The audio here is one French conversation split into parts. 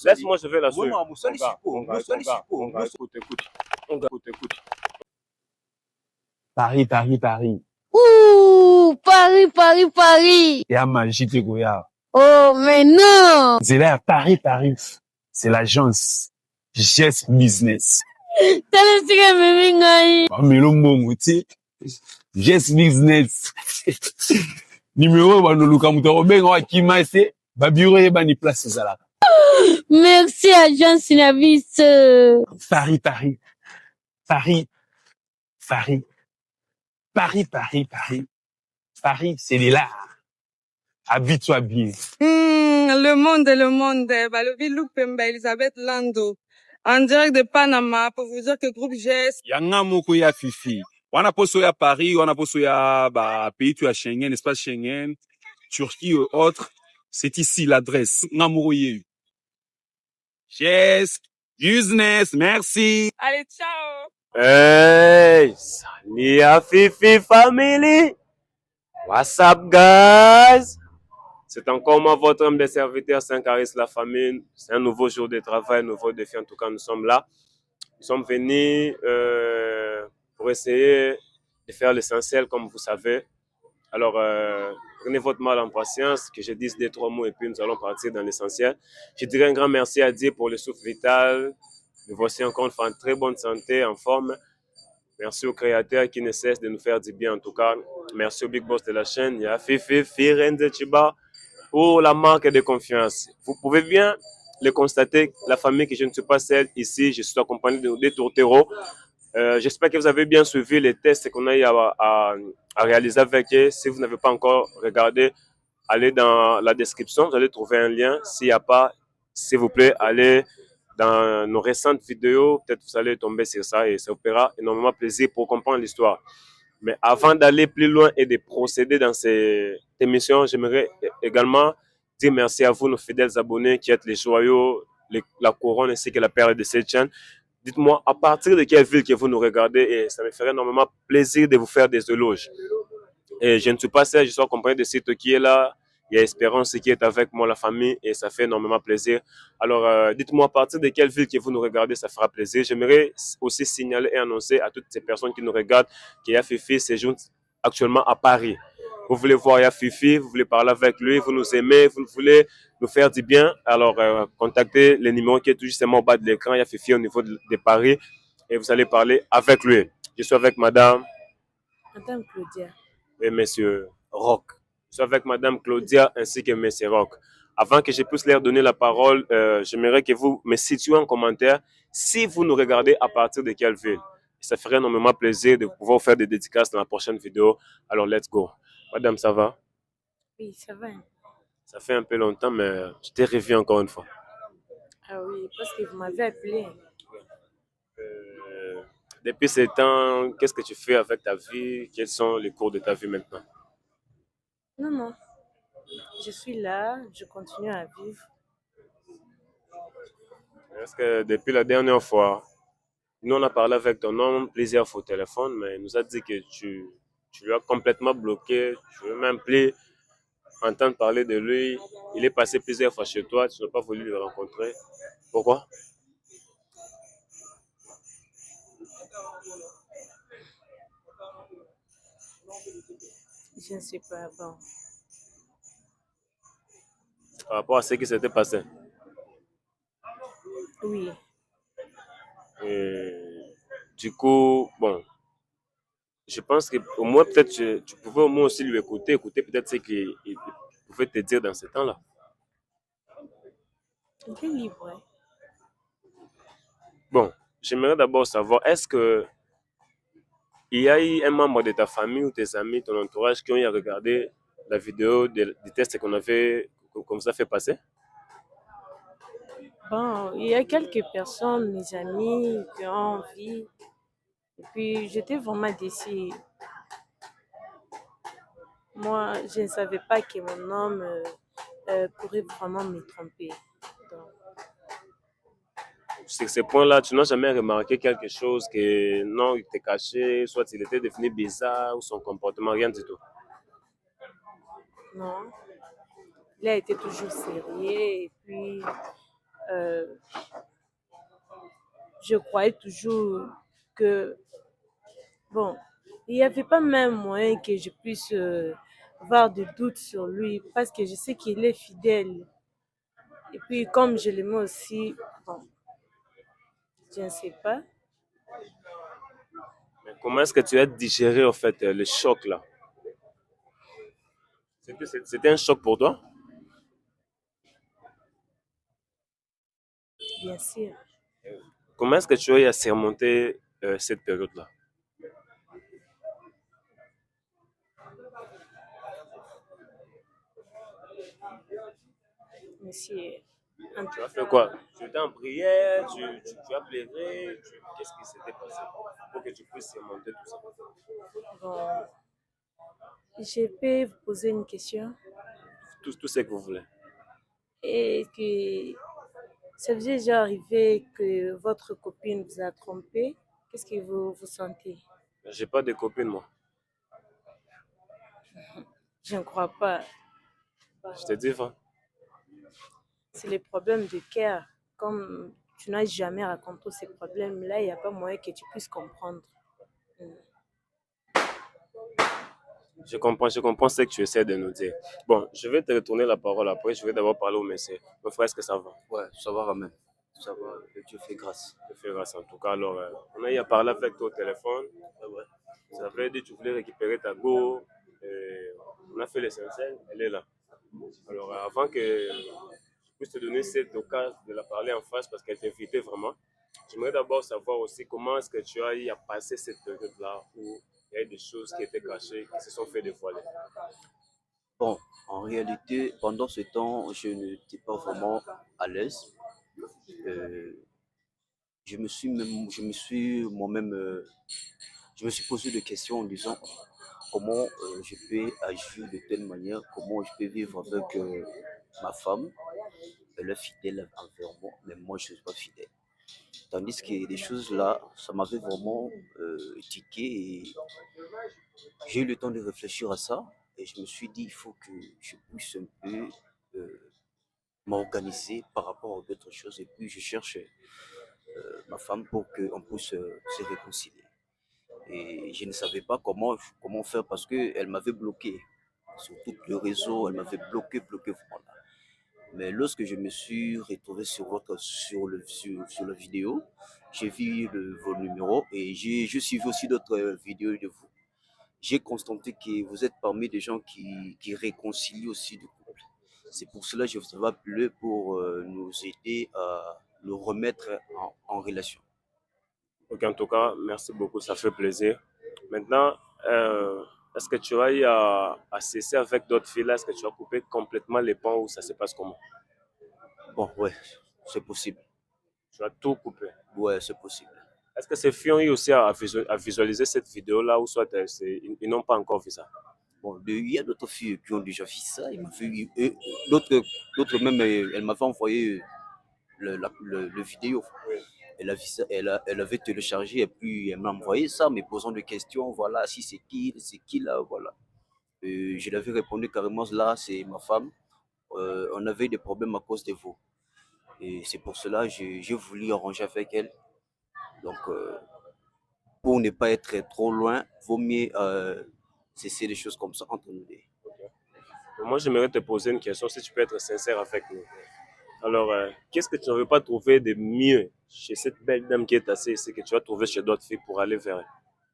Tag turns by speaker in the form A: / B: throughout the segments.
A: Laisse-moi, je vais la suivre. Écoute.
B: Paris, Paris, Paris.
C: Ouh, Paris, Paris, Paris.
B: Il y a magie de Goya.
C: Oh, mais non.
B: C'est là, Paris, Paris. C'est l'agence Gest Business.
C: T'as le secret, mais
B: Mais le mot, tu sais, Gest Business. Numéro, bah, nous, Lucas Moutaro, ben, on va qui m'a essayé, bah, bureau, et bah, ni place, ça là.
C: Merci, agent Synavis.
B: Paris, Paris. Paris. Paris. Paris, Paris, Paris. Paris, c'est là. Habite-toi bien.
D: Le monde. Bah, le Villoup Pemba, Elisabeth Lando. En direct de Panama, pour vous dire que groupe GS.
E: Yanga moko ya Fifi. Wana poso ya Paris, wana poso ya, bah, pays tu as Schengen, espace Schengen, Turquie ou autre. C'est ici l'adresse. Namoro yeyu. Yes. Business. Merci.
D: Allez, ciao.
A: Hey, salut à Fifi Family. What's up, guys? C'est encore moi, votre homme de serviteur, Saint-Caris La Famille. C'est un nouveau jour de travail, un nouveau défi. En tout cas, nous sommes là. Nous sommes venus pour essayer de faire l'essentiel, comme vous savez. Alors, prenez votre mal en patience, que je dise 2-3 mots et puis nous allons partir dans l'essentiel. Je dirais un grand merci à Dieu pour le souffle vital. Nous voici encore une fois en très bonne santé, en forme. Merci au Créateur qui ne cesse de nous faire du bien en tout cas. Merci au Big Boss de la chaîne, il y a Fifi, Firenze Chiba, pour la marque de confiance. Vous pouvez bien le constater, la famille que je ne suis pas seule ici, je suis accompagné de tourtereaux. J'espère que vous avez bien suivi les tests qu'on a eu à réaliser avec eux. Si vous n'avez pas encore regardé, allez dans la description, vous allez trouver un lien. S'il n'y a pas, s'il vous plaît, allez dans nos récentes vidéos, peut-être vous allez tomber sur ça et ça vous fera énormément plaisir pour comprendre l'histoire. Mais avant d'aller plus loin et de procéder dans cette émission, j'aimerais également dire merci à vous, nos fidèles abonnés qui êtes les joyaux, la couronne ainsi que la perle de cette chaîne. Dites-moi à partir de quelle ville que vous nous regardez et ça me ferait énormément plaisir de vous faire des éloges. Et je ne suis pas seul, je suis accompagné de Sito qui est là. Il y a Espérance qui est avec moi, la famille, et ça fait énormément plaisir. Alors, dites-moi à partir de quelle ville que vous nous regardez, ça fera plaisir. J'aimerais aussi signaler et annoncer à toutes ces personnes qui nous regardent qu'il y a Fifi séjourne actuellement à Paris. Vous voulez voir Yaya Fifi, vous voulez parler avec lui, vous nous aimez, vous voulez nous faire du bien. Alors, contactez le numéro qui est tout justement au bas de l'écran. Yaya Fifi au niveau de Paris et vous allez parler avec lui. Je suis avec Madame
D: Claudia.
A: Et Monsieur Rock. Je suis avec Madame Claudia ainsi que Monsieur Rock. Avant que je puisse leur donner la parole, j'aimerais que vous me situez en commentaire si vous nous regardez à partir de quelle ville. Ça ferait énormément plaisir de pouvoir faire des dédicaces dans la prochaine vidéo. Alors, let's go. Madame, ça va?
D: Oui, ça va.
A: Ça fait un peu longtemps, mais je t'ai revu encore une fois.
D: Ah oui, parce que vous m'avez appelé.
A: Depuis ce temps, qu'est-ce que tu fais avec ta vie? Quels sont les cours de ta vie maintenant?
D: Non. Je suis là, je continue à vivre.
A: Est-ce que depuis la dernière fois, nous on a parlé avec ton homme plusieurs fois au téléphone, mais il nous a dit que tu l'as complètement bloqué, tu ne veux même plus entendre parler de lui. Il est passé plusieurs fois chez toi, tu n'as pas voulu le rencontrer. Pourquoi?
D: Je ne sais pas, bon.
A: Par rapport à ce qui s'était passé.
D: Oui.
A: Du coup, bon, je pense qu'au moins peut-être tu pouvais au moins aussi lui écouter peut-être ce qu'il pouvait te dire dans ce temps-là.
D: Il est libre, hein.
A: Bon, j'aimerais d'abord savoir, est-ce que il y a eu un membre de ta famille ou tes amis, ton entourage qui ont eu à regarder la vidéo des tests qu'on vous a fait passer?
D: Bon, il y a quelques personnes, mes amis, qui ont envie. Et puis, j'étais vraiment déçue. Moi, je ne savais pas que mon homme pourrait vraiment me tromper. Donc,
A: Sur ce point-là, tu n'as jamais remarqué quelque chose que non, il était caché, soit il était devenu bizarre ou son comportement, rien du tout.
D: non. Il a été toujours sérieux et puis
F: euh, je croyais toujours que, bon, il n'y avait pas même moyen que je puisse avoir de doutes sur lui parce que je sais qu'il est fidèle. Et puis, comme je l'aimais aussi, bon, je ne sais pas.
A: Mais comment est-ce que tu as digéré en fait le choc là? C'était un choc pour toi?
F: Bien sûr.
A: Comment est-ce que tu as eu à surmonter cette période-là?
F: Monsieur,
A: Tu as fait quoi? Tu étais en prière, tu as pleuré, qu'est-ce qui s'était passé pour que tu puisses surmonter tout ça?
F: bon, je peux vous poser une question.
A: Tout ce que vous voulez.
F: Et que ça vous est déjà arrivé que votre copine vous a trompé? Qu'est-ce que vous sentez?
A: J'ai pas de copine, moi.
F: Je ne crois pas.
A: Je te dis, va.
F: C'est les problèmes de cœur. Comme tu n'as jamais raconté ces problèmes-là, il n'y a pas moyen que tu puisses comprendre.
A: Je comprends ce que tu essaies de nous dire. Bon, je vais te retourner la parole après. Je vais d'abord parler au monsieur. Mon frère, est-ce que ça va?
G: Ouais, ça va, Ramen. Ça va, que Dieu fait grâce.
A: Je fais grâce en tout cas. Alors, on a eu à parler avec toi au téléphone.
G: Ah ouais.
A: Ça veut dire que tu voulais récupérer ta go. On a fait l'essentiel. Elle est là. Alors, avant que je puisse te donner cette occasion de la parler en face parce qu'elle t'invitait vraiment, j'aimerais d'abord savoir aussi comment est-ce que tu as eu à passer cette période-là où il y a eu des choses qui étaient cachées, qui se sont fait dévoiler.
G: Bon, en réalité, pendant ce temps, je n'étais pas vraiment à l'aise. Je me suis posé des questions en disant comment je peux agir de telle manière, comment je peux vivre avec ma femme. Elle est fidèle envers moi, mais moi je ne suis pas fidèle. Tandis que les choses là, ça m'avait vraiment tiqué et j'ai eu le temps de réfléchir à ça et je me suis dit il faut que je puisse un peu m'organiser par rapport à d'autres choses et puis je cherche ma femme pour qu'on puisse se réconcilier. Et je ne savais pas comment faire parce qu'elle m'avait bloqué sur tout le réseau, elle m'avait bloqué vraiment là. Mais lorsque je me suis retrouvé sur la vidéo, j'ai vu vos numéros et j'ai suivi aussi d'autres vidéos de vous. J'ai constaté que vous êtes parmi des gens qui réconcilient aussi le couple. C'est pour cela que je vous avais appelé pour nous aider à le remettre en relation.
A: Ok, en tout cas, merci beaucoup, ça fait plaisir. Maintenant, est-ce que tu as eu à cesser avec d'autres filles là? Est-ce que tu as coupé complètement les ponts ou ça se passe comment?
G: Bon, ouais, c'est possible.
A: Tu as tout coupé.
G: Ouais, c'est possible.
A: Est-ce que ces filles ont eu aussi à visualiser cette vidéo-là ou soit ils n'ont pas encore vu ça?
G: Bon, il y a d'autres filles qui ont déjà vu ça. D'autres même, elle m'avait envoyé le vidéo.
A: Oui.
G: Elle a vu ça, elle avait téléchargé et puis elle m'a envoyé ça, me posant des questions. Voilà, si c'est qui là, voilà. Je lui avais répondu carrément là, c'est ma femme. On avait des problèmes à cause de vous. Et c'est pour cela que j'ai voulu arranger avec elle. Donc, pour ne pas être trop loin, vaut mieux cesser les choses comme ça entre nous deux.
A: Moi, j'aimerais te poser une question, si tu peux être sincère avec nous. Alors, qu'est-ce que tu n'avais pas trouvé de mieux chez cette belle dame qui est assise ici que tu as trouvé chez d'autres filles pour aller vers elle?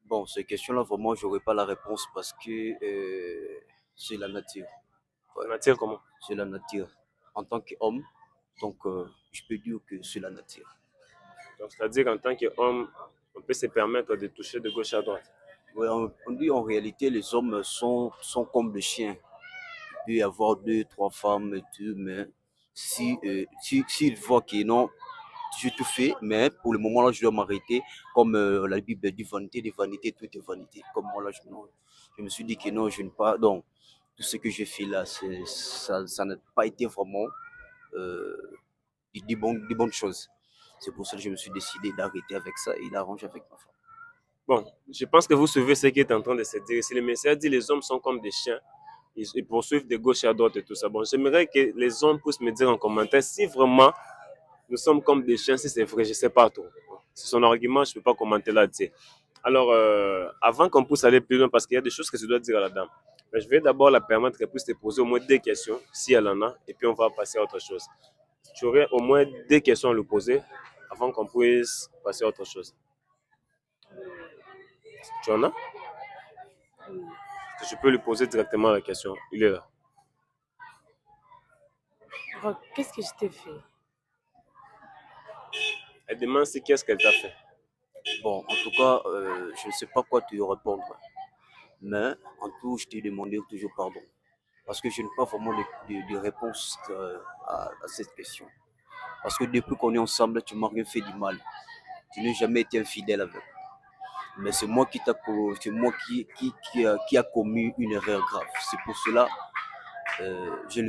G: Bon, ces questions-là, vraiment, je n'aurai pas la réponse parce que c'est la nature.
A: Ouais. La nature comment?
G: C'est la nature. En tant qu'homme, donc je peux dire que c'est la nature.
A: Donc, c'est-à-dire qu'en tant qu'homme, on peut se permettre de toucher de gauche à droite.
G: Ouais, on dit en réalité, les hommes sont comme des chiens. Il peut y avoir 2, 3 femmes et tout, mais s'ils voient que non, je te fais, mais pour le moment là, je dois m'arrêter. Comme la Bible dit, vanité, de vanité, tout est vanité. Comme moi là, je me suis dit que non, je ne pas. Donc, tout ce que j'ai fait là, ça n'a pas été vraiment des bonnes choses. C'est pour ça que je me suis décidé d'arrêter avec ça et d'arranger avec ma femme.
A: Bon, je pense que vous suivez ce qui est en train de se dire. Si le message dit les hommes sont comme des chiens, ils poursuivent de gauche à droite et tout ça. Bon, j'aimerais que les hommes puissent me dire en commentaire si vraiment nous sommes comme des chiens, si c'est vrai, je ne sais pas trop. C'est son argument, je ne peux pas commenter là-dessus. Alors, avant qu'on puisse aller plus loin, parce qu'il y a des choses que tu dois dire à la dame, mais je vais d'abord la permettre qu'elle puisse te poser au moins 2 questions, si elle en a, et puis on va passer à autre chose. Tu aurais au moins 2 questions à lui poser avant qu'on puisse passer à autre chose. Tu en as? Je peux lui poser directement la question. Il est là.
F: Rock, qu'est-ce que je t'ai fait?
A: Elle demande si qu'est-ce qu'elle t'a fait.
G: Bon, en tout cas, je ne sais pas quoi te répondre. Mais en tout, je t'ai demandé toujours pardon. Parce que je n'ai pas vraiment de réponse à cette question. Parce que depuis qu'on est ensemble, tu m'as rien fait du mal. Tu n'as jamais été infidèle avec. Mais c'est moi c'est moi qui a commis une erreur grave. C'est pour cela je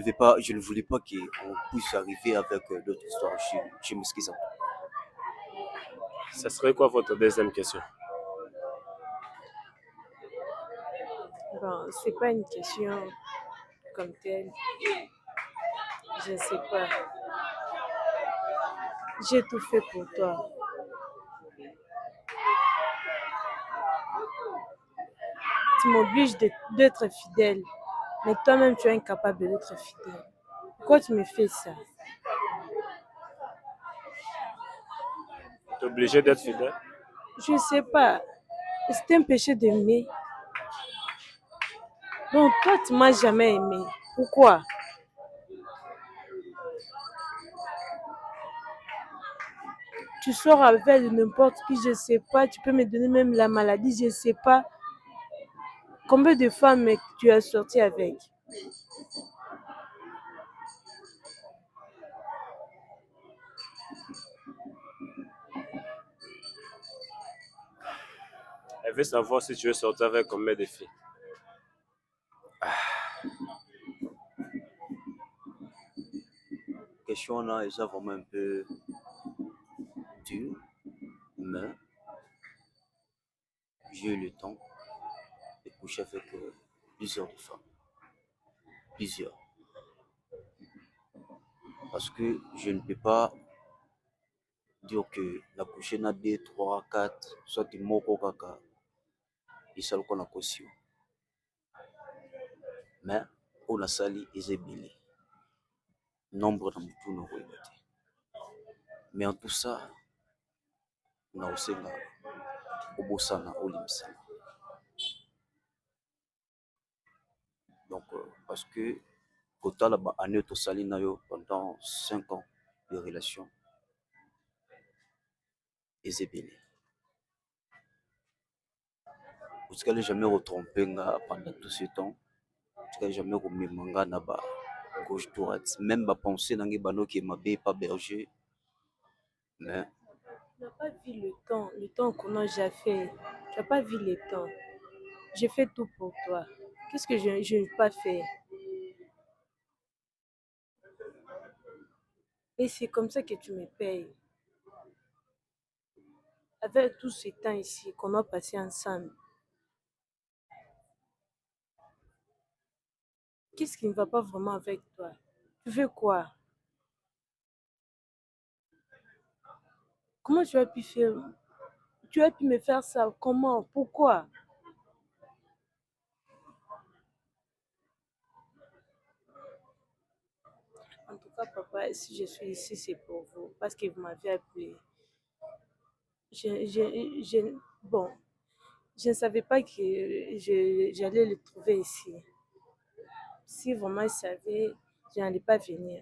G: ne voulais pas qu'on puisse arriver avec d'autres histoires. Je m'excuse.
A: Ça serait quoi votre deuxième question?
F: Bon, c'est pas une question comme telle. Je ne sais pas. J'ai tout fait pour toi. Tu m'obliges d'être fidèle. Mais toi-même, tu es incapable d'être fidèle. Pourquoi tu me fais ça?
A: Tu es obligé d'être fidèle?
F: Je ne sais pas. C'est un péché d'aimer. Donc, toi, tu m'as jamais aimé. Pourquoi? Tu sors avec n'importe qui, je ne sais pas. Tu peux me donner même la maladie, je ne sais pas. Combien de femmes tu as sorti avec?
A: Elle veut savoir si tu veux sortir avec combien de filles.
G: Question là, est vraiment un peu dure, mais j'ai eu le temps de coucher avec plusieurs femmes. Plusieurs. Parce que je ne peux pas dire que la coucher na 2, 3, 4, soit moko kaka, et ça qu'on a caution. Mais on a sali et bilé. Nombre de mutu na koyebate. Mais en tout ça, on a aussi la obosana olimisana. Donc, parce que Kota là-bas, année au sali na yo pendant 5 ans de relation, et bilé. Vous n'allez jamais retromper pendant tout ce temps. Vous n'allez jamais remettre manga na ba gauche droite. Même ba pensée dans les bano qui m'a pas berger. Mais
F: Tu n'as pas vu le temps qu'on a déjà fait. Tu n'as pas vu le temps. J'ai fait tout pour toi. Qu'est-ce que je n'ai pas fait? Et c'est comme ça que tu me payes. Avec tout ce temps ici qu'on a passé ensemble. Qu'est-ce qui ne va pas vraiment avec toi? Tu veux quoi? Comment tu as pu faire? Tu as pu me faire ça? Comment? Pourquoi? En tout cas, papa, si je suis ici, c'est pour vous. Parce que vous m'avez appelé. Bon, je ne savais pas que j'allais le trouver ici. Si vraiment je savais, je n'allais pas venir.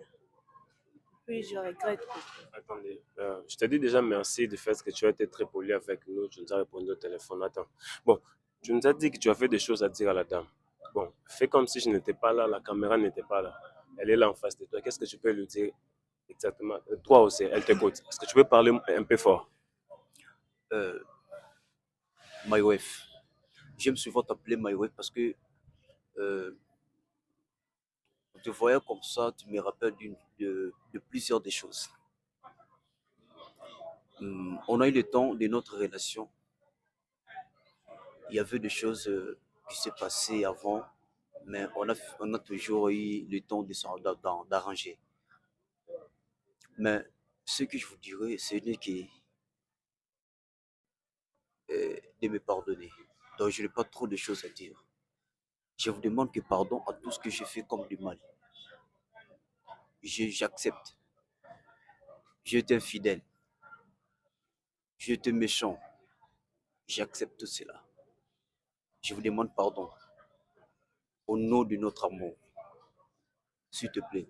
F: Puis je regrette beaucoup.
A: Attendez, je te dis déjà merci du fait que tu as été très poli avec nous. Tu nous as répondu au téléphone. Attends. Bon, tu nous as dit que tu avais des choses à dire à la dame. Bon, fais comme si je n'étais pas là, la caméra n'était pas là. Elle est là en face de toi. Qu'est-ce que tu peux lui dire exactement? Toi aussi, elle t'écoute. Est-ce que tu peux parler un peu fort?
G: my wife, j'aime souvent t'appeler my wife parce que en te voyant comme ça, tu me rappelles de plusieurs des choses. On a eu le temps de notre relation. Il y avait des choses qui s'est passées avant, mais on a toujours eu le temps d'arranger. Mais Ce que je vous dirais, ce n'est que de me pardonner. Donc, je n'ai pas trop de choses à dire. Je vous demande que pardon à tout ce que j'ai fait comme du mal. J'accepte. J'ai été infidèle. J'ai été méchant. J'accepte tout cela. Je vous demande pardon. Au nom de notre amour. S'il te plaît.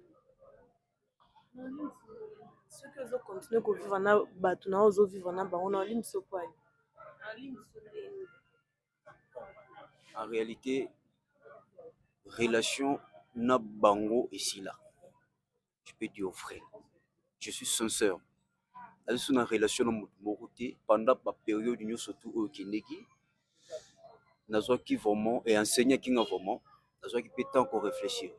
F: Ceux qui ont continué à vivre dans bateau, na ozo vivre na bango na lim sopoi.
G: En réalité, relation na bango ici là. Je peux dire vrai. Je suis sincère. Je suis en relation na moruté pendant la période nous surtout au Kinegi. Nazo qui vraiment et enseigner qui nga vraiment. Nazo qui peut encore réfléchir.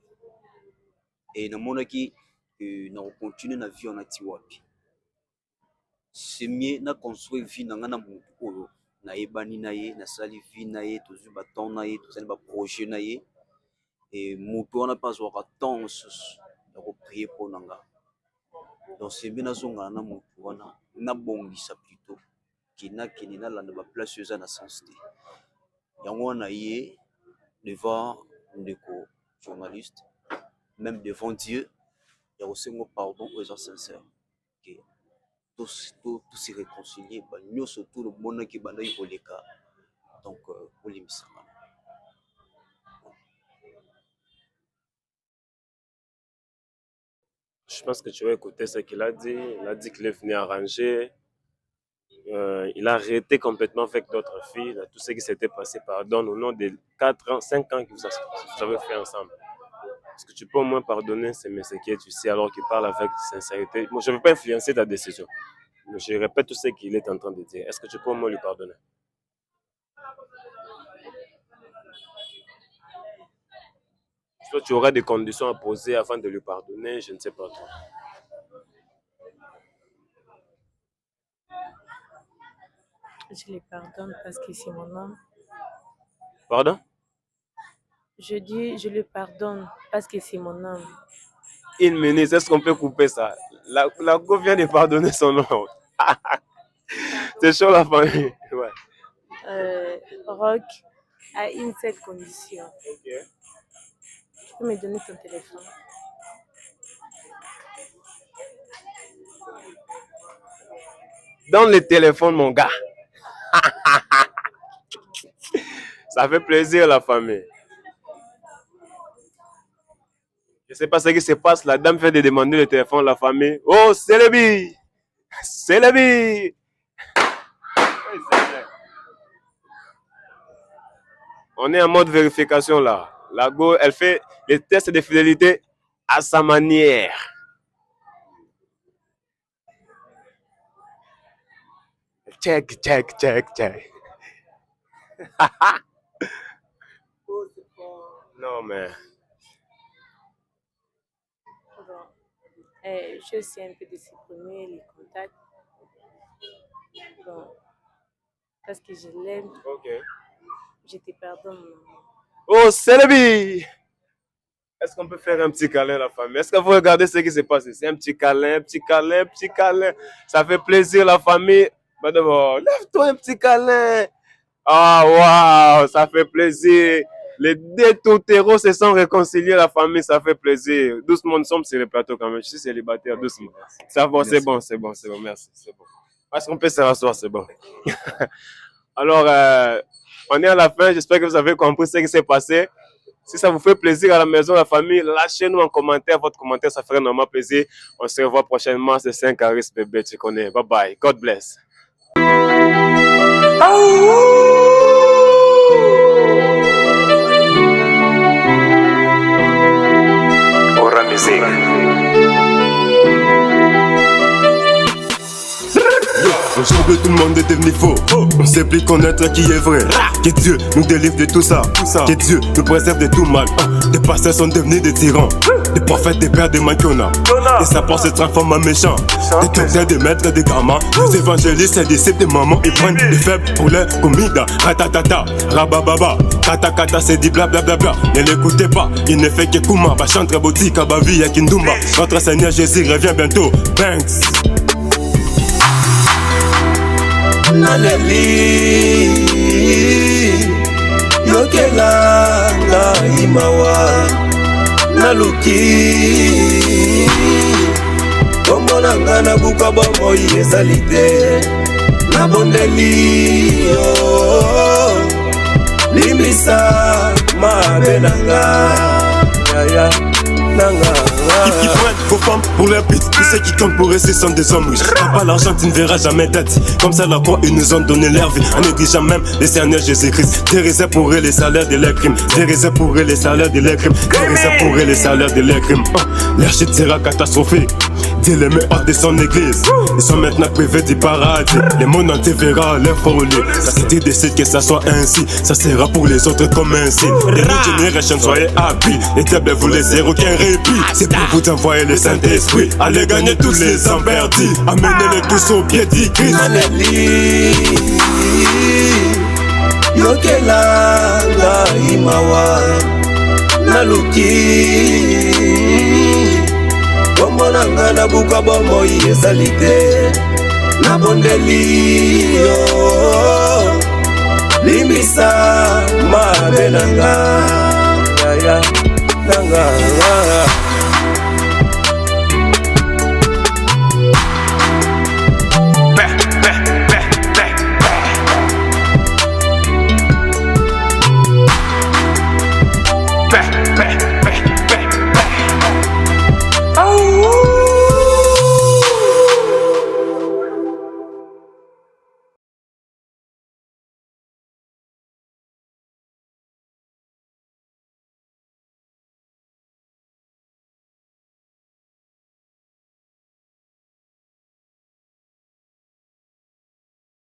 G: Et na mona qui na continuer na vie en atiwapi. C'est mieux na construire vie na ngana mutu oyo na ebani na ye na sali vie na ye tozu ba temps na ye tozali ba projet na ye et mutu on a pas avoir temps de prier pour nanga. Donc c'est mieux na zonga na mutu wana na bongisa plutôt kina kinina la na ba place eza na sens te. Yango na ye devant ndeko journaliste même devant Dieu il y a aussi un pardon aux gens sincères. Tout se réconcilier, nous surtout le monde qui banda ikoleka. Donc pour l'émission.
A: Je pense que tu vas écouter ce qu'il a dit. Il a dit qu'il est venu arranger. Il a arrêté complètement avec d'autres filles. Tout ce qui s'était passé, pardonne au nom de 4 ans, 5 ans que vous avez fait ensemble. Est-ce que tu peux au moins pardonner ces messieurs qui tu sais alors qu'il parle avec sincérité? Moi, je ne veux pas influencer ta décision. Mais je répète tout ce qu'il est en train de dire. Est-ce que tu peux au moins lui pardonner? Soit tu auras des conditions à poser afin de lui pardonner, je ne sais pas trop.
F: Je les pardonne parce que c'est mon homme.
A: Pardon?
F: Je dis, je le pardonne parce que c'est mon homme.
A: Une minute, est-ce qu'on peut couper ça? La go vient de pardonner son nom. C'est chaud la famille. Ouais.
F: Rock a une seule condition.
A: Ok.
F: Tu peux me donner ton téléphone?
A: Donne le téléphone, mon gars. Ça fait plaisir la famille. Je ne sais pas ce qui se passe. La dame fait de demander le téléphone à la famille. Oh, c'est le bi! C'est le bi! On est en mode vérification là. La go, elle fait les tests de fidélité à sa manière. Check. Non, mais...
F: Je sais un peu de supprimer les contacts. Bon, parce que je l'aime.
A: Ok.
F: Je te pardonne, maman.
A: Oh, c'est le bi! Est-ce qu'on peut faire un petit câlin la famille? Est-ce que vous regardez ce qui se passe? C'est un petit câlin. Ça fait plaisir la famille. D'abord, lève-toi un petit câlin. Ah, waouh, ça fait plaisir. Les deux totéros se sont réconciliés, la famille, ça fait plaisir. Doucement, nous sommes sur le plateau quand même. Je suis célibataire, doucement. Ça va, c'est bon, merci. C'est bon. Est-ce qu'on peut se rasseoir? C'est bon. Alors, on est à la fin. J'espère que vous avez compris ce qui s'est passé. Si ça vous fait plaisir à la maison, la famille, lâchez-nous un commentaire. Votre commentaire, ça ferait normalement plaisir. On se revoit prochainement. C'est 5 Caris bébé, tu connais. Bye bye. God bless. Aura musique.
H: Aujourd'hui tout le monde est devenu faux. On sait plus connaître qui est vrai. Que Dieu nous délivre de tout ça. Que Dieu nous préserve de tout mal. Des pasteurs sont devenus des tyrans. Des prophètes, des pères, des manquiona. Et ça se transforme en méchants. Des docteurs, des maîtres, des gamins. Des évangélistes, des disciples, des mamans. Ils prennent des faibles pour leur comida. Ratatata, rabababa. Kata c'est dit blablabla. Ne l'écoutez pas, il ne fait que Kuma. Bachantre, Botika, Bavi, Yakindumba. Notre Seigneur Jésus revient bientôt. Banks. naleli yokela ngai mawa naluki kombo na nga nabuka bomoi ezali te nabondeli yo limbisa mabe na nga yaya nanga. Qui pointe vos femmes pour leur pute. Tous ceux qui comptent pour rester sont des hommes riches. T'as pas l'argent, tu ne verras jamais d'être. Comme ça, la quoi ils nous ont donné leur vie. En négligeant même les Seigneur Jésus-Christ. Des raisins pour eux, les salaires de leurs crimes. Des raisins pour eux, les salaires de leurs crimes. Des raisins pour eux, les salaires de leurs crimes. Leur chute sera catastrophique. Dieu les met hors de son église. Ils sont maintenant privés du paradis. Les mondes entiers verra leur folie. La cité décide que ça soit ainsi. Ça sera pour les autres comme un signe. Les new generation, soyez happy. Les diables vous laissez aucun répit. C'est pour vous envoyer le Saint-Esprit. Allez gagner tous les emberdis. Amenez-les tous au pied du Christ. Maneli yokela ngai mawa naluki kombo na nga nabuka bomoi ezali te nabondeli yo limbisa mabe na nga yaya na nga